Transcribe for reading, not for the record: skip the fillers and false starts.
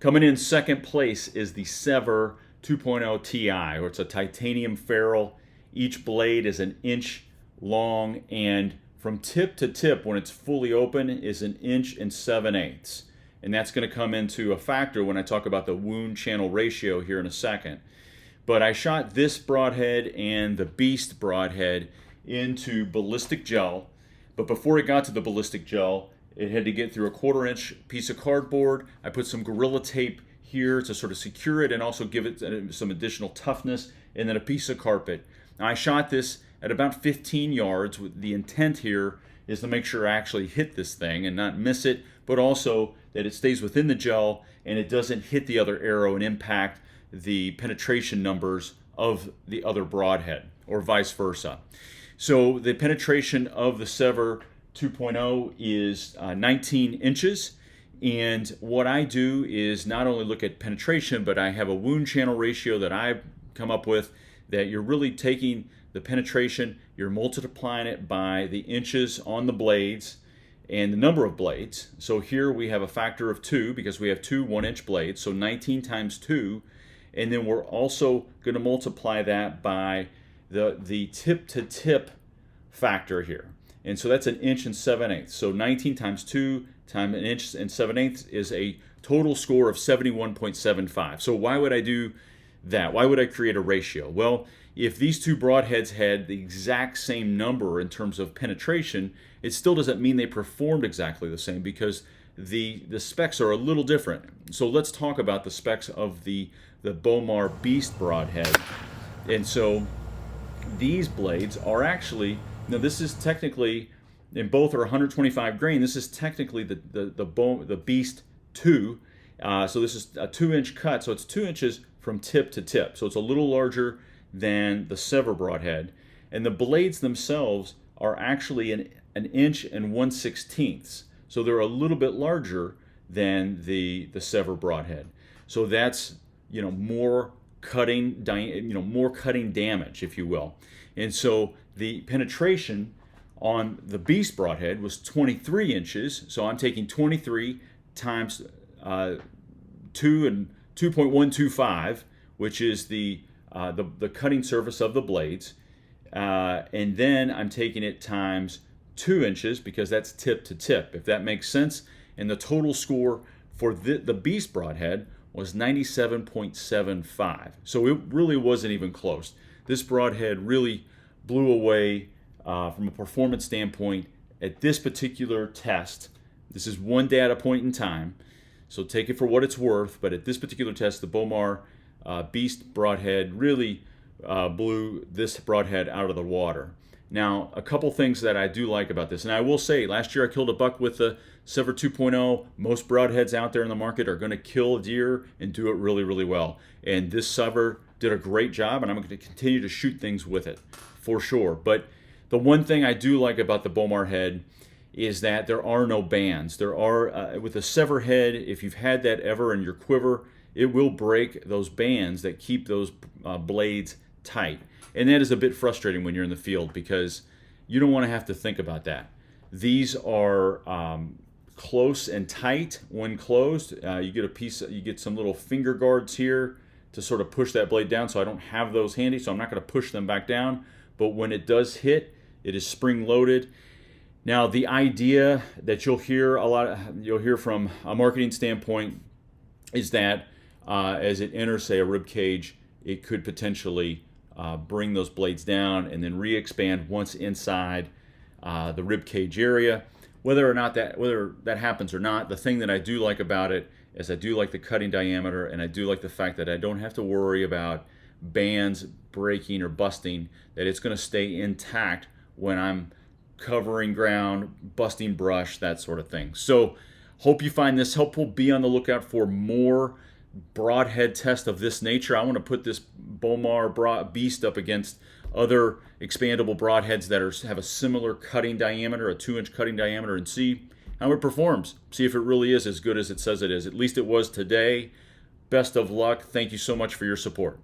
Coming in second place is the Sevr 2.0 Ti, or it's a titanium ferrule. Each blade is an inch long, and from tip to tip, when it's fully open, is an inch and 7/8. And that's going to come into a factor when I talk about the wound channel ratio here in a second. But I shot this broadhead and the Beast broadhead into ballistic gel. But before it got to the ballistic gel, it had to get through a 1/4-inch piece of cardboard. I put some Gorilla Tape here to sort of secure it and also give it some additional toughness, and then a piece of carpet. Now, I shot this at about 15 yards. The intent here is to make sure I actually hit this thing and not miss it, but also that it stays within the gel and it doesn't hit the other arrow and impact the penetration numbers of the other broadhead, or vice versa. So the penetration of the Sevr 2.0 is 19 inches. And what I do is not only look at penetration, but I have a wound channel ratio that I've come up with, that you're really taking the penetration, you're multiplying it by the inches on the blades and the number of blades. So here we have a factor of 2 because we have two 1-inch blades, so 19 times 2. And then we're also going to multiply that by the tip-to-tip factor here. And so that's an inch and 7/8. So 19 times 2 times an inch and 7/8 is a total score of 71.75. So why would I do that? Why would I create a ratio? Well, if these two broadheads had the exact same number in terms of penetration, it still doesn't mean they performed exactly the same, because the specs are a little different. So let's talk about the specs of the Bowmar Beast broadhead. And so these blades are actually, now this is technically, and both are 125 grain. This is technically the Beast 2. So this is a 2-inch cut, so it's 2 inches from tip to tip. So it's a little larger than the Sevr broadhead. And the blades themselves are actually an inch and 1/16. So they're a little bit larger than the Sevr broadhead. So that's, more cutting, more cutting damage, if you will. And so the penetration on the Beast broadhead was 23 inches. So I'm taking 23 times 2 and 2.125, which is the cutting surface of the blades. And then I'm taking it times 2 inches, because that's tip to tip, if that makes sense. And the total score for the Beast broadhead was 97.75. So it really wasn't even close. This broadhead really blew away from a performance standpoint at this particular test. This is one data point in time, so take it for what it's worth. But at this particular test, the Bowmar Beast broadhead really blew this broadhead out of the water. Now, a couple things that I do like about this, and I will say, last year I killed a buck with the Sevr 2.0. Most broadheads out there in the market are going to kill a deer and do it really, really well. And this Sevr did a great job, and I'm going to continue to shoot things with it, for sure. But the one thing I do like about the Bowmar head is that there are no bands. There are, with the Sevr head, if you've had that ever in your quiver, it will break those bands that keep those blades tight. And that is a bit frustrating when you're in the field, because you don't want to have to think about that. These are close and tight when closed. You get some little finger guards here to sort of push that blade down. So I don't have those handy, so I'm not going to push them back down. But when it does hit, it is spring loaded. Now, the idea that you'll hear from a marketing standpoint is that as it enters, say, a rib cage, it could potentially bring those blades down and then re-expand once inside the rib cage area. Whether that happens or not, the thing that I do like about it is I do like the cutting diameter, and I do like the fact that I don't have to worry about bands breaking or busting, that it's going to stay intact when I'm covering ground, busting brush, that sort of thing. So hope you find this helpful. Be on the lookout for more broadhead tests of this nature. I want to put this Bowmar Beast up against other expandable broadheads that have a similar cutting diameter, a 2-inch cutting diameter, and see how it performs. See if it really is as good as it says it is. At least it was today. Best of luck. Thank you so much for your support.